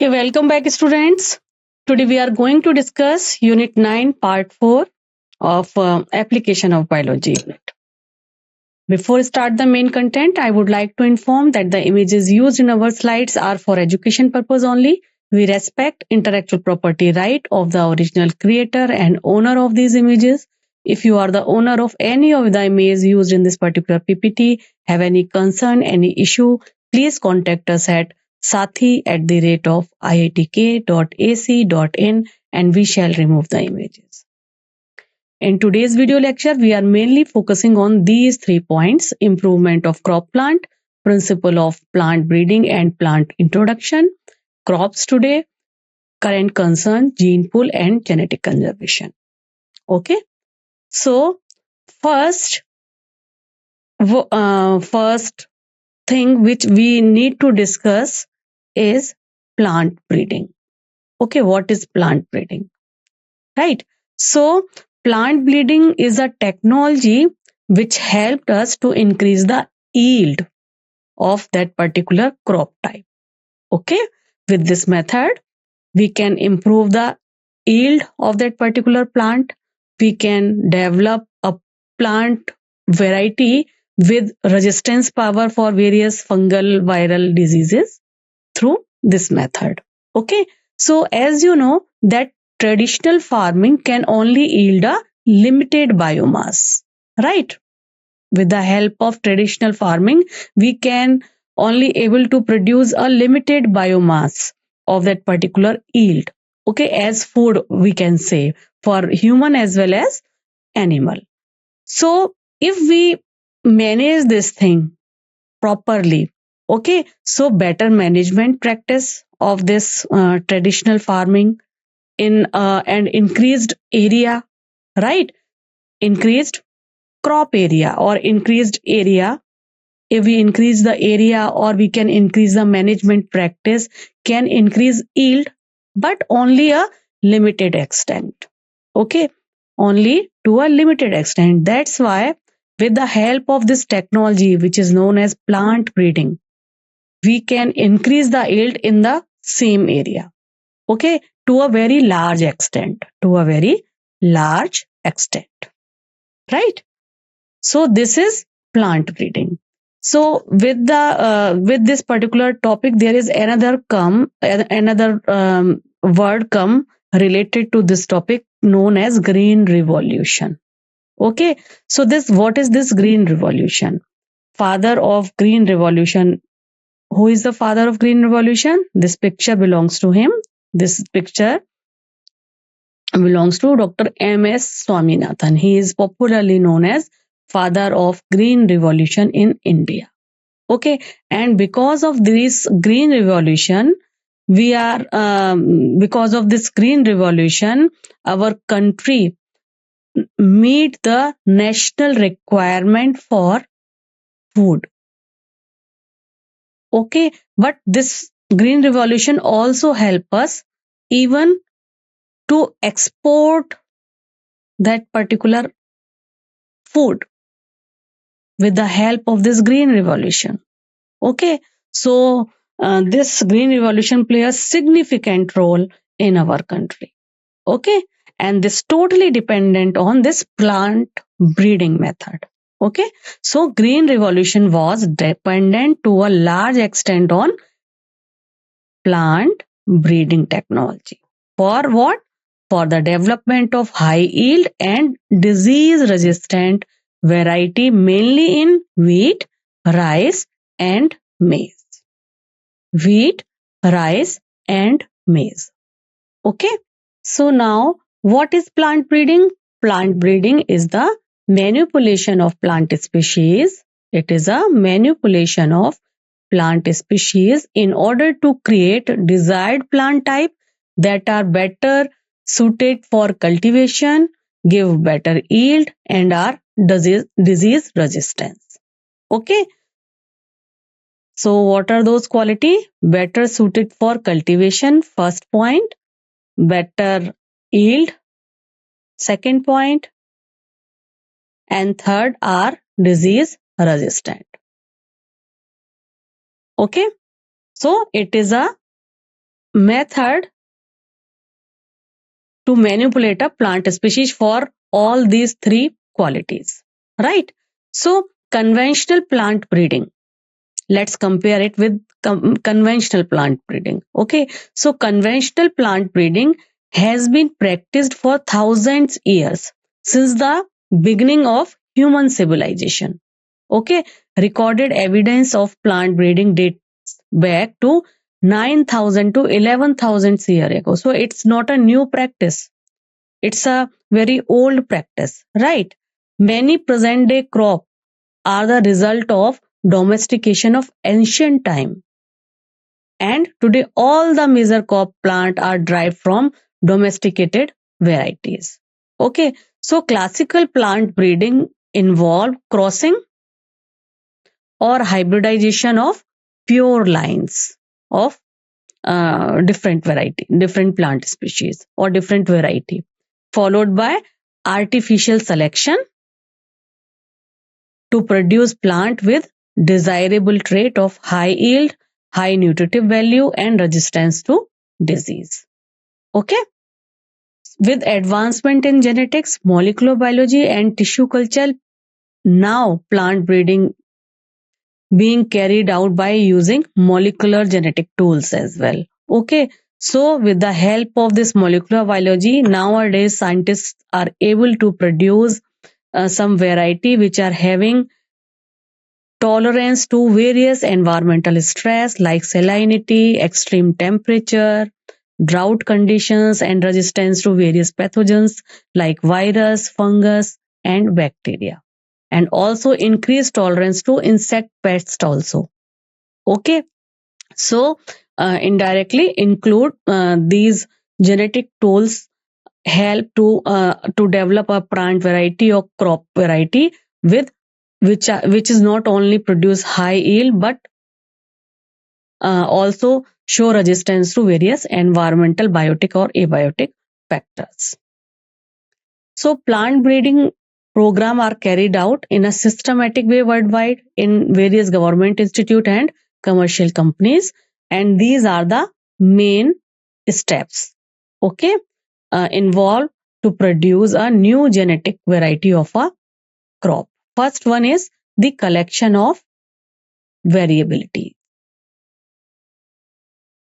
Okay, welcome back, students. Today we are going to discuss Unit 9, Part 4 of Application of Biology Unit. Before start the main content, I would like to inform that the images used in our slides are for education purpose only. We respect intellectual property right of the original creator and owner of these images. If you are the owner of any of the images used in this particular PPT, have any concern, any issue, please contact us at sathi@iitk.ac.in and we shall remove the images. In today's video lecture, we are mainly focusing on these 3 points: improvement of crop plant, principle of plant breeding and plant introduction, crops today, current concern, gene pool and genetic conservation. Okay, so first thing which we need to discuss is plant breeding. Okay, what is plant breeding? Right. So plant breeding is a technology which helped us to increase the yield of that particular crop type. Okay. With this method, we can improve the yield of that particular plant. We can develop a plant variety with resistance power for various fungal viral diseases through this method. Okay. So as you know that traditional farming can only yield a limited biomass, right? With the help of traditional farming, we can only able to produce a limited biomass of that particular yield. Okay, as food we can say for human as well as animal. So if we manage this thing properly, okay, so better management practice of this traditional farming in and increased area, right? Increased crop area or increased area. If we increase the area or we can increase the management practice, can increase yield, but only a limited extent. Okay, only to a limited extent. That's why with the help of this technology, which is known as plant breeding, we can increase the yield in the same area. Okay, to a very large extent, right? So this is plant breeding. So with this particular topic, there is another word come related to this topic known as green revolution. Okay, so what is this green revolution? Father of green revolution. Who is the father of green revolution? This picture belongs to him. This picture belongs to Dr. M.S. Swaminathan. He is popularly known as father of green revolution in India. Okay, and because of this green revolution, our country meet the national requirement for food. Okay, but this green revolution also help us even to export that particular food with the help of this green revolution. Okay, so this green revolution plays a significant role in our country. Okay, and this totally dependent on this plant breeding method. Okay, so green revolution was dependent to a large extent on plant breeding technology. For what? For the development of high yield and disease resistant variety mainly in wheat, rice and maize. Wheat, rice and maize. Okay. So now what is plant breeding? Plant breeding is the manipulation of plant species. It is a manipulation of plant species in order to create desired plant type that are better suited for cultivation, give better yield and are disease resistance. Okay. So what are those qualities? Better suited for cultivation, first point. Better yield, second point. And third are disease resistant. Okay. So it is a method to manipulate a plant species for all these three qualities, right? So conventional plant breeding, let's compare it with conventional plant breeding. Okay, so conventional plant breeding has been practiced for thousands years since the beginning of human civilization. Okay, recorded evidence of plant breeding dates back to 9,000 to 11,000 years ago. So it's not a new practice, it's a very old practice, right? Many present day crop are the result of domestication of ancient time. And today all the major crop plant are derived from domesticated varieties. Okay, so classical plant breeding involve crossing or hybridization of pure lines of different variety, different plant species or different variety, followed by artificial selection to produce plant with desirable trait of high yield, high nutritive value and resistance to disease. Okay. With advancement in genetics, molecular biology and tissue culture, now plant breeding being carried out by using molecular genetic tools as well. Okay. So with the help of this molecular biology, nowadays scientists are able to produce some variety which are having tolerance to various environmental stress like salinity, extreme temperature, drought conditions, and resistance to various pathogens like virus, fungus, and bacteria. And also increased tolerance to insect pests also. Okay. So indirectly include these genetic tools help to develop a plant variety or crop variety with which is not only produce high yield but also show resistance to various environmental biotic or abiotic factors. So plant breeding program are carried out in a systematic way worldwide in various government institute and commercial companies, and these are the main steps. Okay, involved to produce a new genetic variety of a crop. First one is the collection of variability.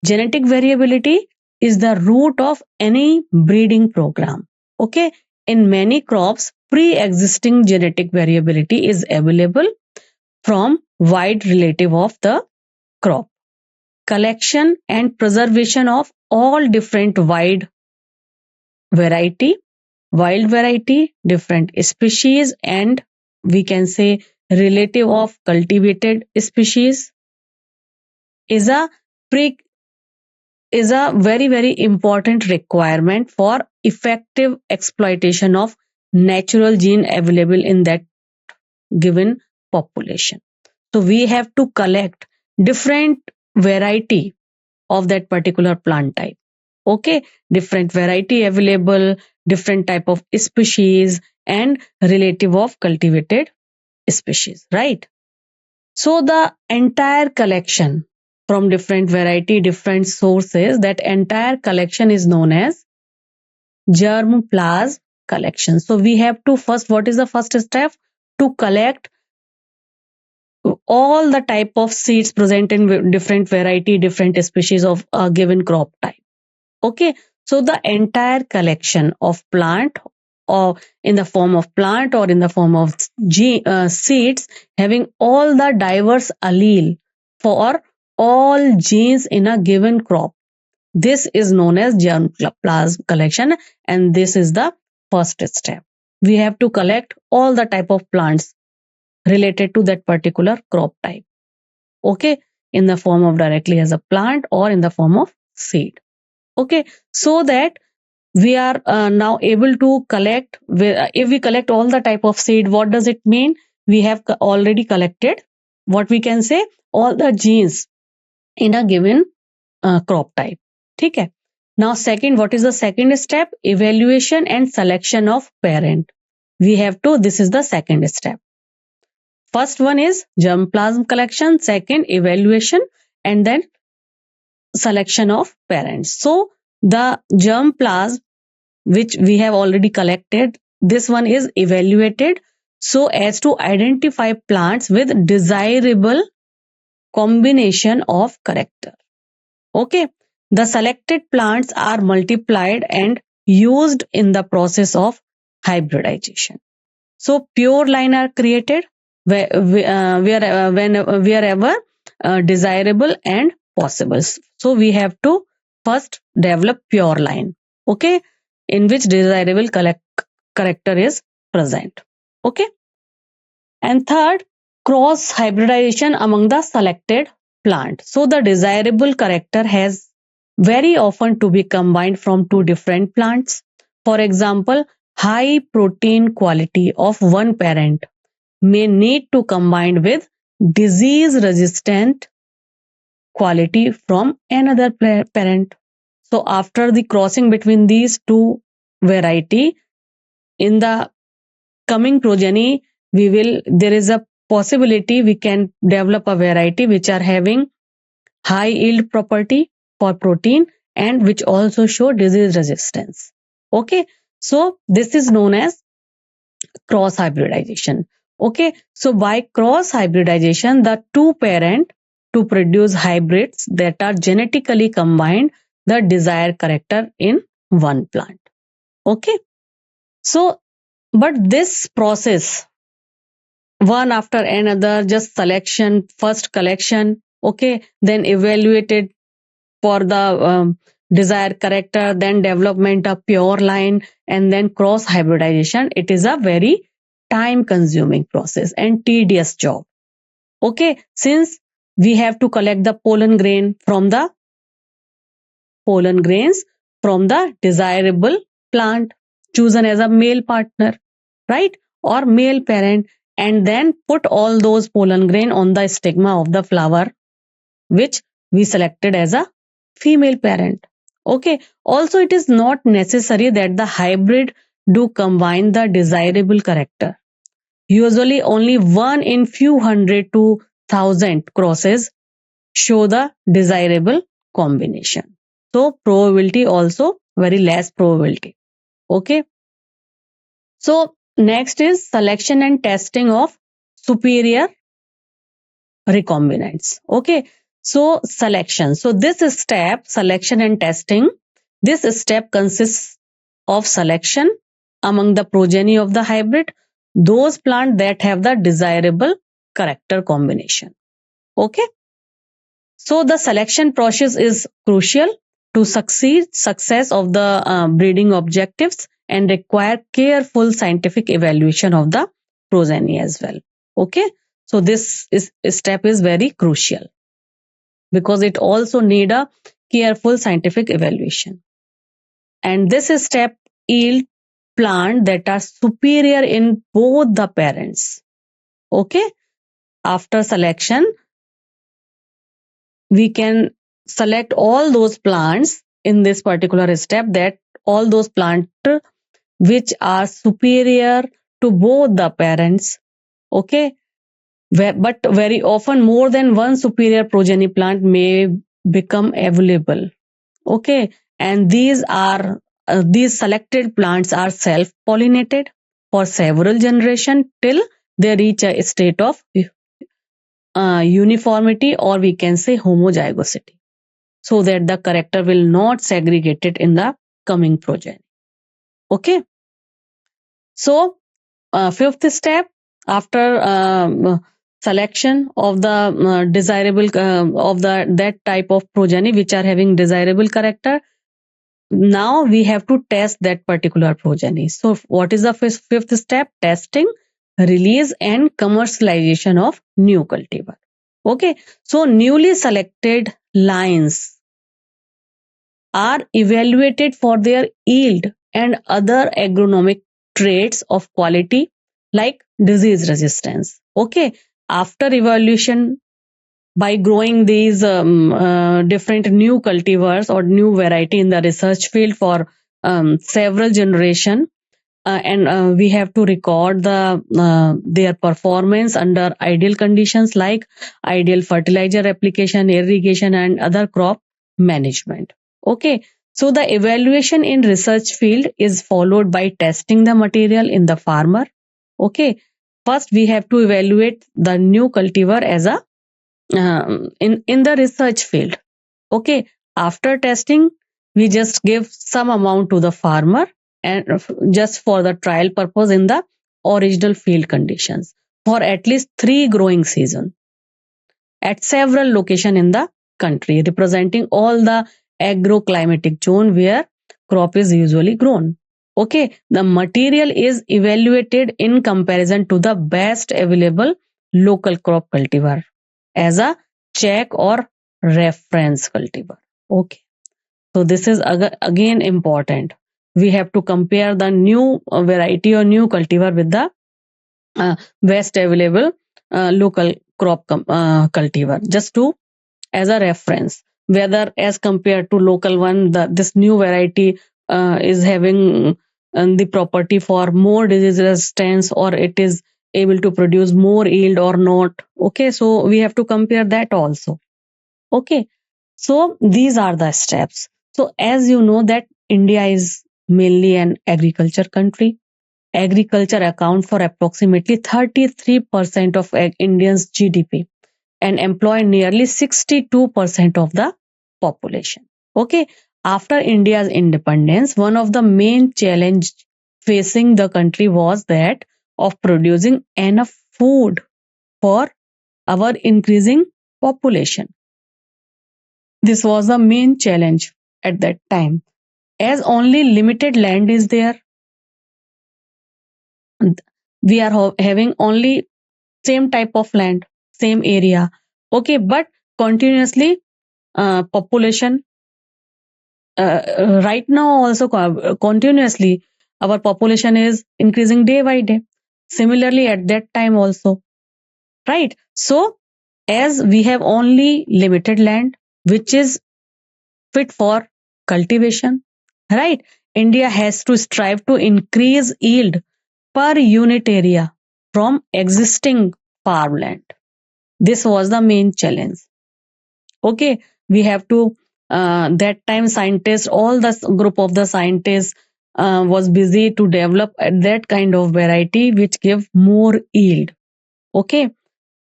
Genetic variability is the root of any breeding program. Okay, in many crops, pre-existing genetic variability is available from wide relative of the crop. Collection and preservation of all different wild variety, different species, and we can say relative of cultivated species is a very important requirement for effective exploitation of natural gene available in that given population. So we have to collect different variety of that particular plant type. Okay, different variety available, different type of species and relative of cultivated species, right? So the entire collection from different variety, different sources, that entire collection is known as germplasm collection. So we have to first, what is the first step? To collect all the type of seeds present in different variety, different species of a given crop type. Okay, so the entire collection of plant or in the form of plant or in the form of seeds having all the diverse allele for all genes in a given crop. This is known as germplasm collection, and this is the first step. We have to collect all the type of plants related to that particular crop type. Okay, in the form of directly as a plant or in the form of seed. Okay, so that we are now able to collect, if we collect all the type of seed, what does it mean? We have already collected what we can say all the genes in a given crop type. Okay. Now second, what is the second step? Evaluation and selection of parent. We have to, this is the second step. First one is germplasm collection, second evaluation, and then selection of parents. So the germplasm which we have already collected, this one is evaluated so as to identify plants with desirable combination of character. Okay, the selected plants are multiplied and used in the process of hybridization. So pure line are created wherever desirable and possible. So we have to first develop pure line, okay, in which desirable character is present. Okay, and third, cross hybridization among the selected plant. So the desirable character has very often to be combined from two different plants. For example, high protein quality of one parent may need to combine with disease resistant quality from another parent. So after the crossing between these two variety, in the coming progeny, there is a possibility we can develop a variety which are having high yield property for protein and which also show disease resistance. Okay, so this is known as cross hybridization. Okay, so by cross hybridization, the two parent to produce hybrids that are genetically combined the desired character in one plant. Okay, so but this process, one after another, just selection, first collection, okay, then evaluated for the desired character, then development of pure line, and then cross hybridization. It is a very time consuming process and tedious job. Okay, since we have to collect the pollen grains from the desirable plant chosen as a male partner, right, or male parent, and then put all those pollen grain on the stigma of the flower which we selected as a female parent. Okay, also it is not necessary that the hybrid do combine the desirable character. Usually only one in few hundred to thousand crosses show the desirable combination. So probability also very less probability. Okay, so next is selection and testing of superior recombinants. Okay, so selection. So this step, selection and testing, this step consists of selection among the progeny of the hybrid, those plants that have the desirable character combination. Okay, so the selection process is crucial to success of the breeding objectives and require careful scientific evaluation of the progeny as well. Okay, so this step is very crucial because it also need a careful scientific evaluation. And this step yield plant that are superior in both the parents. Okay, after selection, we can select all those plants in this particular step, that all those plants which are superior to both the parents. Okay, but very often more than one superior progeny plant may become available. Okay, and these selected plants are self pollinated for several generations till they reach a state of uniformity, or we can say homozygosity, so that the character will not segregate it in the coming progeny. Okay, so fifth step, after selection of the desirable of that type of progeny which are having desirable character, now we have to test that particular progeny. So what is the fifth step? Testing, release and commercialization of new cultivar. Okay, so newly selected lines are evaluated for their yield and other agronomic traits of quality like disease resistance. Okay, after evaluation by growing these different new cultivars or new variety in the research field for several generation, and we have to record their performance under ideal conditions like ideal fertilizer application, irrigation and other crop management. Okay, so the evaluation in research field is followed by testing the material in the farmer. Okay, first we have to evaluate the new cultivar as a in the research field. Okay, after testing, we just give some amount to the farmer and just for the trial purpose in the original field conditions for at least 3 growing season at several location in the country, representing all the agroclimatic zone where crop is usually grown. Okay, the material is evaluated in comparison to the best available local crop cultivar as a check or reference cultivar. Okay, so this is again important. We have to compare the new variety or new cultivar with the best available local crop cultivar, just to as a reference whether as compared to local one this new variety is having the property for more disease resistance or it is able to produce more yield or not. Okay, so we have to compare that also. Okay, so these are the steps. So as you know that India is mainly an agriculture country. Agriculture account for approximately 33% of Indians GDP and employ nearly 62% of the population. Okay, after India's independence, one of the main challenge facing the country was that of producing enough food for our increasing population. This was the main challenge at that time. As only limited land is there, we are having only same type of land, same area. Okay, but continuously population right now also continuously our population is increasing day by day. Similarly, at that time also, right? So as we have only limited land which is fit for cultivation, right? India has to strive to increase yield per unit area from existing farmland. This was the main challenge. Okay, we have to that time scientists, all the group of the scientists was busy to develop that kind of variety which give more yield. Okay,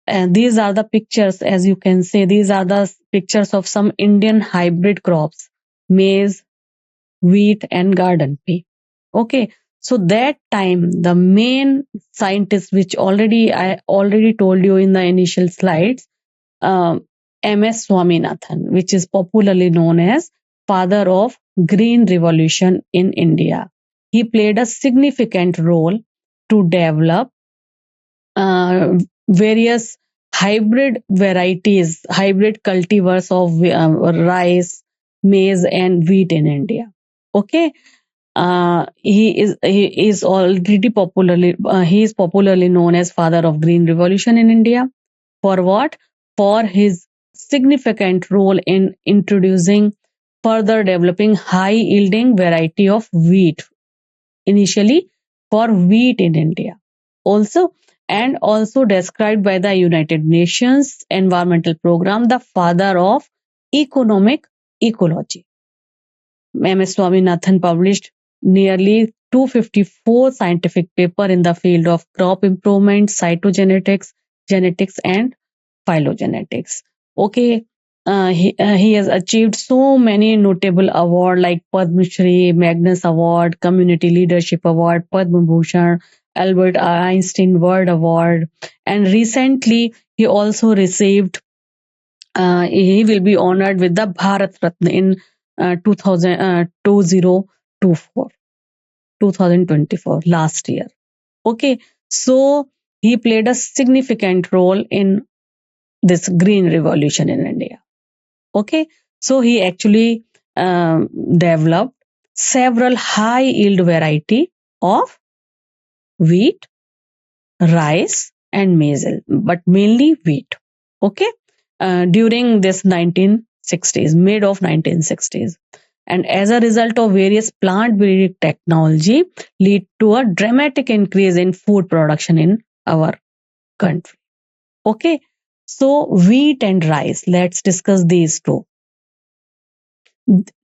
and these are the pictures, as you can see, these are the pictures of some Indian hybrid crops: maize, wheat and garden pea. Okay, so that time the main scientists, which I already told you in the initial slides, um, MS Swaminathan, which is popularly known as father of green revolution in India. He played a significant role to develop various hybrid varieties, hybrid cultivars of rice, maize, and wheat in India. Okay, he is already popularly he is popularly known as father of green revolution in India. For what? For his significant role in introducing further developing high yielding variety of wheat, initially for wheat in India. Also, and also described by the United Nations Environmental Program, the father of economic ecology. MS Swaminathan published nearly 254 scientific papers in the field of crop improvement, cytogenetics, genetics, and phylogenetics. Okay, he has achieved so many notable awards like Padma Shri, Magnus Award, Community Leadership Award, Padma Bhushan, Albert Einstein World Award, and recently he also received. He will be honored with the Bharat Ratna in 2024, 2024, last year. Okay, so he played a significant role in this green revolution in India. Okay, so he actually developed several high yield variety of wheat, rice, and maize, but mainly wheat. Okay, during this 1960s, mid of 1960s, and as a result of various plant breeding technology, lead to a dramatic increase in food production in our country. Okay, so wheat and rice, let's discuss these two.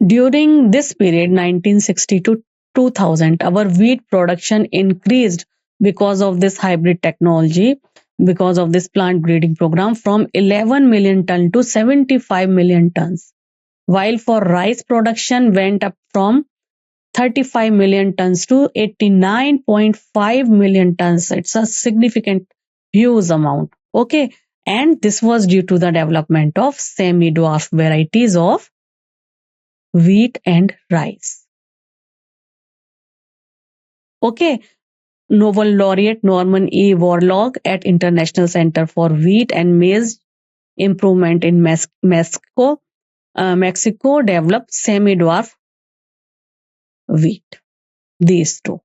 During this period, 1960 to 2000, our wheat production increased because of this hybrid technology, because of this plant breeding program, from 11 million ton to 75 million tons. While for rice production went up from 35 million tons to 89.5 million tons. It's a significant, huge amount. Okay. And this was due to the development of semi-dwarf varieties of wheat and rice. Okay. Nobel laureate Norman E. Borlaug at International Center for Wheat and Maize Improvement in Mexico developed semi-dwarf wheat. These two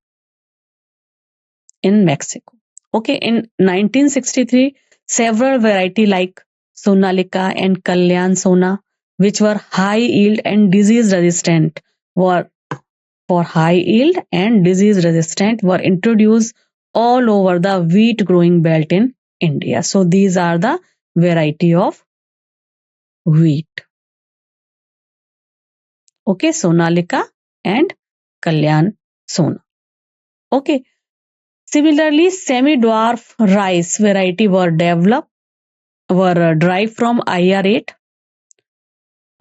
in Mexico. Okay, in 1963, several variety like Sonalika and Kalyan Sona, which were high yield and disease resistant, were introduced all over the wheat growing belt in India. So these are the variety of wheat. Okay, Sonalika and Kalyan Sona. Okay. Similarly, semi-dwarf rice variety were derived from IR8.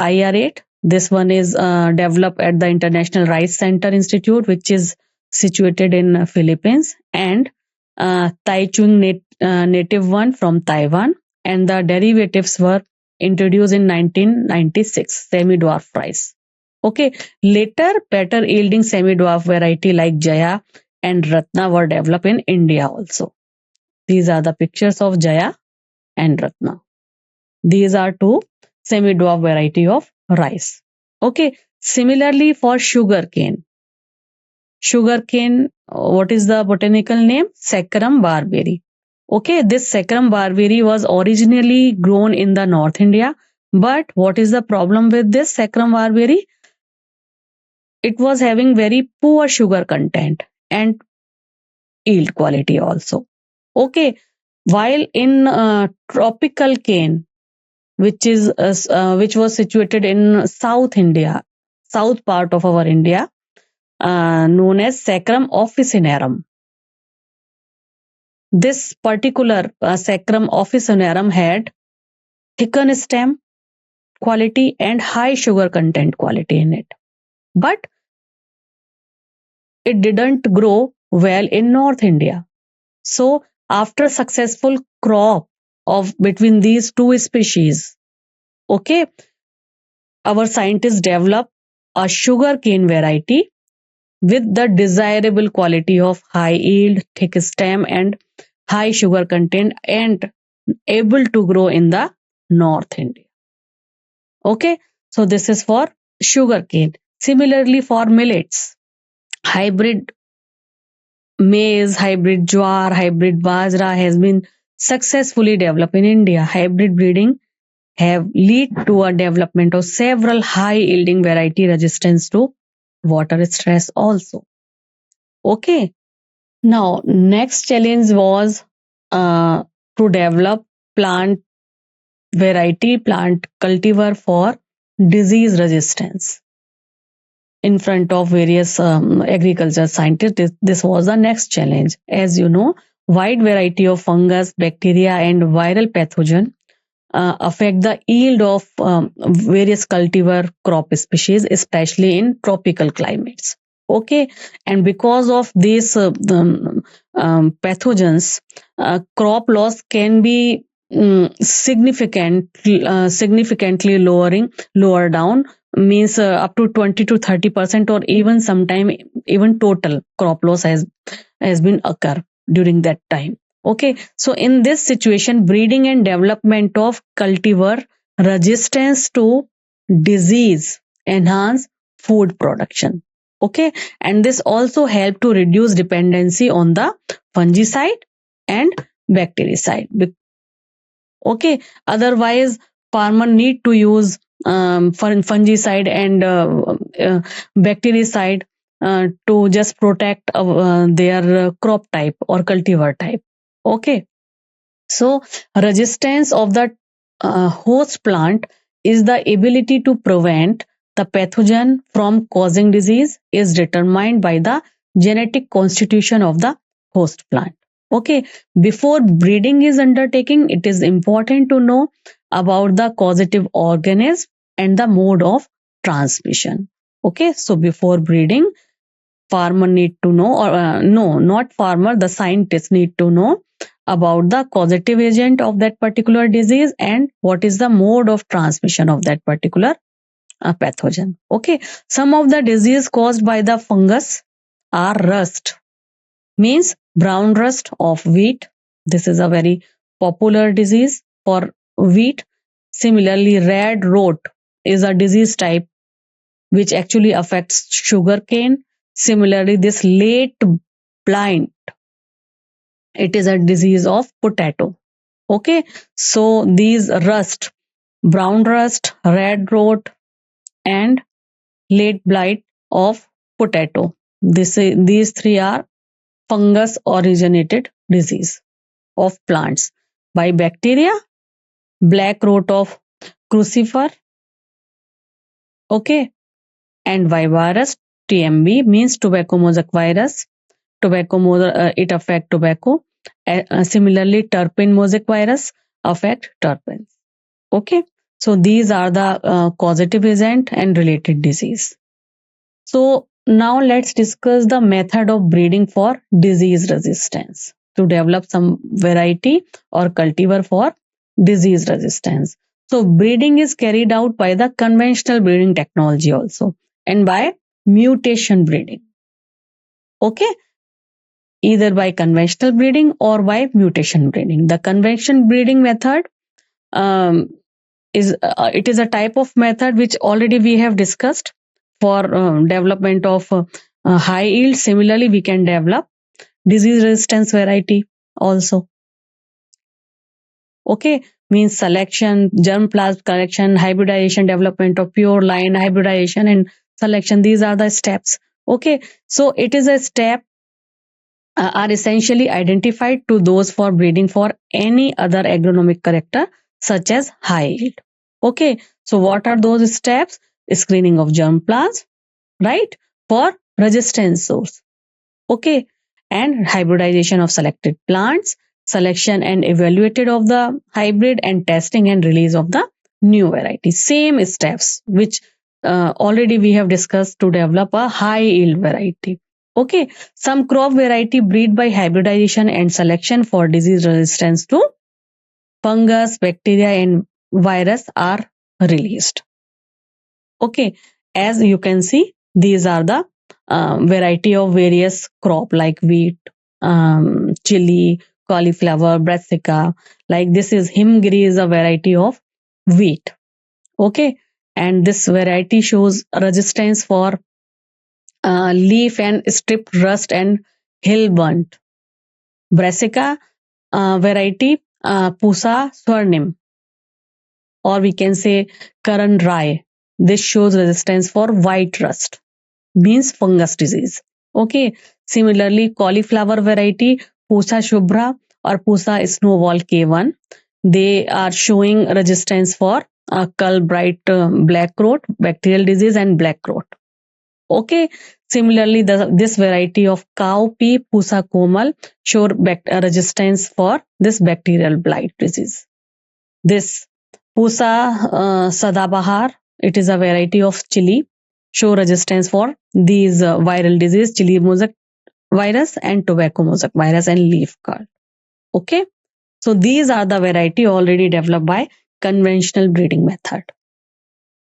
IR8. This one is developed at the International Rice Center Institute, which is situated in Philippines, and Taichung native one from Taiwan, and the derivatives were introduced in 1996. Semi-dwarf rice. Okay. Later, better yielding semi-dwarf variety like Jaya and Ratna were developed in India also. These are the pictures of Jaya and Ratna. These are two semi-dwarf variety of rice. Okay. Similarly for sugarcane. Sugarcane, what is the botanical name? Saccharum barberi. Okay, this Saccharum barberi was originally grown in the North India. But what is the problem with this Saccharum barberi? It was having very poor sugar content and yield quality also. Okay, while in tropical cane, which was situated in South India, south part of our India, known as Saccharum officinarum. This particular Saccharum officinarum had thickened stem quality and high sugar content quality in it. But it didn't grow well in North India. So after successful crop of between these two species, okay, our scientists developed a sugarcane variety with the desirable quality of high yield, thick stem, and high sugar content, and able to grow in the North India. Okay, so this is for sugarcane. Similarly, for millets, hybrid maize, hybrid jowar, hybrid bajra has been successfully developed in India. Hybrid breeding have lead to a development of several high yielding variety resistance to water stress also. Okay. Now, next challenge was to develop plant cultivar for disease resistance. In front of various agriculture scientists, this was the next challenge. As you know, wide variety of fungus, bacteria, and viral pathogen affect the yield of various cultivar crop species, especially in tropical climates. Okay, and because of these pathogens, crop loss can be significantly lower down, means up to 20 to 30%, or even sometime even total crop loss has been occur during that time. Okay, so in this situation, breeding and development of cultivar resistance to disease enhance food production. Okay, and this also help to reduce dependency on the fungicide and bactericide. Okay, otherwise farmer need to use fungicide and bactericide to just protect their crop type or cultivar type. Okay, so resistance of the host plant is the ability to prevent the pathogen from causing disease is determined by the genetic constitution of the host plant. Okay, before breeding is undertaking, it is important to know about the causative organism and the mode of transmission. Okay, so before breeding, farmer need to know, or no, not farmer, the scientists need to know about the causative agent of that particular disease and what is the mode of transmission of that particular pathogen. Okay, some of the disease caused by the fungus are rust, means brown rust of wheat. This is a very popular disease for wheat. Similarly, red rot is a disease type which actually affects sugarcane. Similarly, this late blight, it is a disease of potato. Okay, so these rust, brown rust, red rot, and late blight of potato. These three are fungus originated disease of plants. By bacteria, black rot of crucifer, okay, and by virus, TMV means tobacco mosaic virus. It affect tobacco. Similarly, terpene mosaic virus affect terpenes. Okay, so these are the causative agent and related disease. So now let's discuss the method of breeding for disease resistance to develop some variety or cultivar for disease resistance. So breeding is carried out by the conventional breeding technology also, and by mutation breeding. Okay, either by conventional breeding or by mutation breeding. The conventional breeding method it is a type of method which already we have discussed for development of high yield. Similarly, we can develop disease resistance variety also. Okay, means selection, germplasm collection, hybridization, development of pure line, hybridization and selection. These are the steps. Okay, so it is a step are essentially identified to those for breeding for any other agronomic character such as high yield. Okay, so what are those steps? Screening of germplasm, right, for resistance source. Okay, and hybridization of selected plants, selection and evaluated of the hybrid, and testing and release of the new variety. Same steps which already we have discussed to develop a high yield variety. Okay, some crop variety breed by hybridization and selection for disease resistance to fungus, bacteria and virus are released. Okay, as you can see, these are the variety of various crop like wheat, chili, cauliflower, brassica. Like this is Himgiri is a variety of wheat. Okay, and this variety shows resistance for leaf and strip rust and hill burnt. Brassica variety Pusa swarnim, or we can say Karan Rai. This shows resistance for white rust, means fungus disease. Okay. Similarly, cauliflower variety Pusa shubhra or Pusa snowball K1, they are showing resistance for cull bright black rot, bacterial disease and black rot. Okay. Similarly, this variety of cowpea Pusa komal show resistance for this bacterial blight disease. This Pusa sadabahar, it is a variety of chili, show resistance for these viral disease, chili mosaic virus and tobacco mosaic virus and leaf curl. Okay, so these are the variety already developed by conventional breeding method.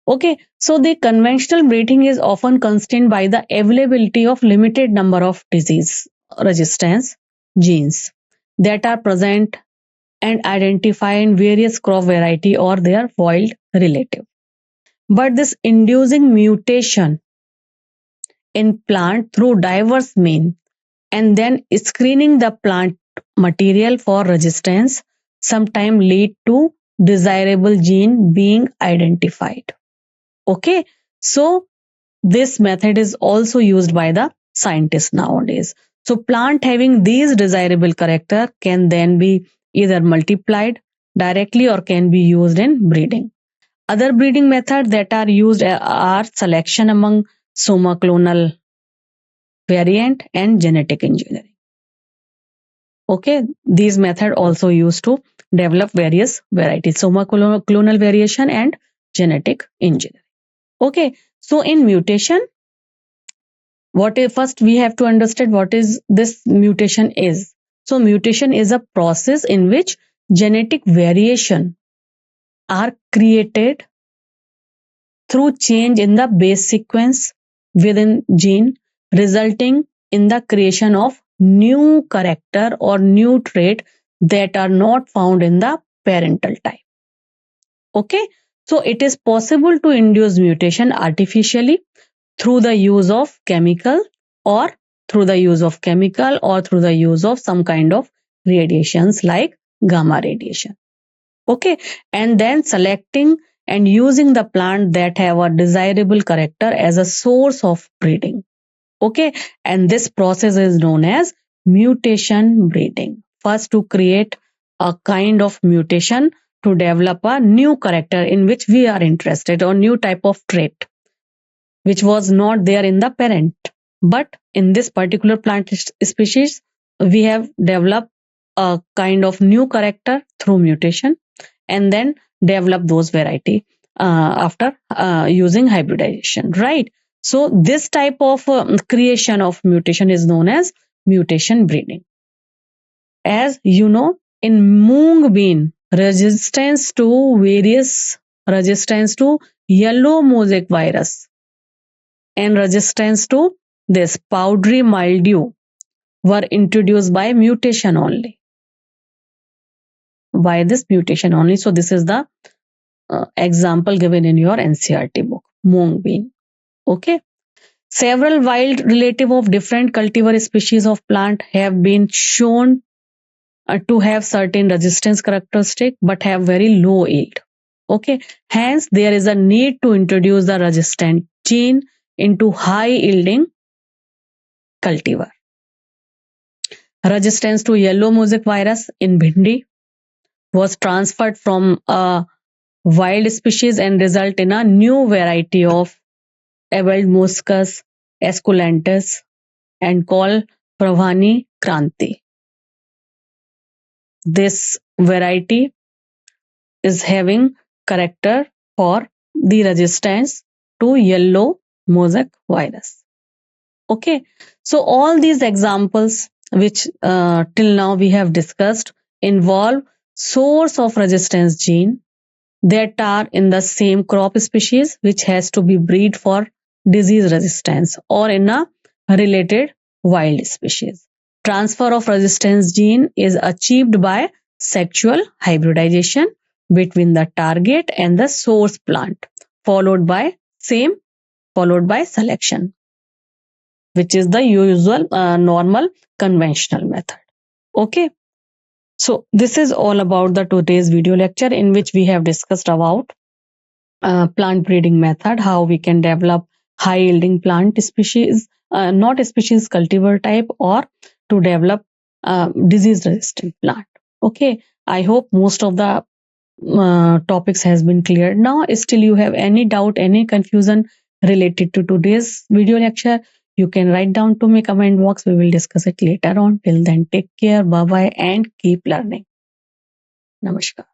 Okay, so the conventional breeding is often constrained by the availability of limited number of disease resistance genes that are present and identify in various crop variety or their wild relative. But this inducing mutation in plant through diverse means and then screening the plant material for resistance sometimes lead to desirable gene being identified. Okay, so this method is also used by the scientists nowadays. So plant having these desirable character can then be either multiplied directly or can be used in breeding. Other breeding methods that are used are selection among soma clonal variant and genetic engineering. Okay, these methods also used to develop various varieties, soma clonal variation and genetic engineering. Okay, so in mutation, first we have to understand what is this mutation is. So mutation is a process in which genetic variation are created through change in the base sequence within gene, resulting in the creation of new character or new trait that are not found in the parental type. Okay, so it is possible to induce mutation artificially through the use of chemical or through the use of some kind of radiations like gamma radiation. Okay, and then selecting and using the plant that have a desirable character as a source of breeding. Okay, and this process is known as mutation breeding. First, to create a kind of mutation to develop a new character in which we are interested, or new type of trait which was not there in the parent. But in this particular plant species, we have developed a kind of new character through mutation and then develop those variety after using hybridization, right? So this type of creation of mutation is known as mutation breeding. As you know, in mung bean, resistance to yellow mosaic virus and resistance to this powdery mildew were introduced by mutation only. By this mutation only. So this is the example given in your NCERT book, mung bean. Okay. Several wild relative of different cultivar species of plant have been shown to have certain resistance characteristic but have very low yield. Okay. Hence, there is a need to introduce the resistant gene into high yielding cultivar. Resistance to yellow mosaic virus in bhindi was transferred from a wild species and result in a new variety of Evelmuscus esculentus and called Pravani Kranti. This variety is having character for the resistance to yellow mosaic virus. Okay, so all these examples which till now we have discussed involve source of resistance gene that are in the same crop species which has to be bred for disease resistance or in a related wild species. Transfer of resistance gene is achieved by sexual hybridization between the target and the source plant, followed by selection, which is the usual normal conventional method. Okay. So this is all about the today's video lecture in which we have discussed about plant breeding method, how we can develop high yielding plant species, not species cultivar type, or to develop disease resistant plant. Okay, I hope most of the topics has been cleared. Now, still you have any doubt, any confusion related to today's video lecture, you can write down to me comment box. We will discuss it later on. Till then, take care, bye bye, and keep learning. Namaskar.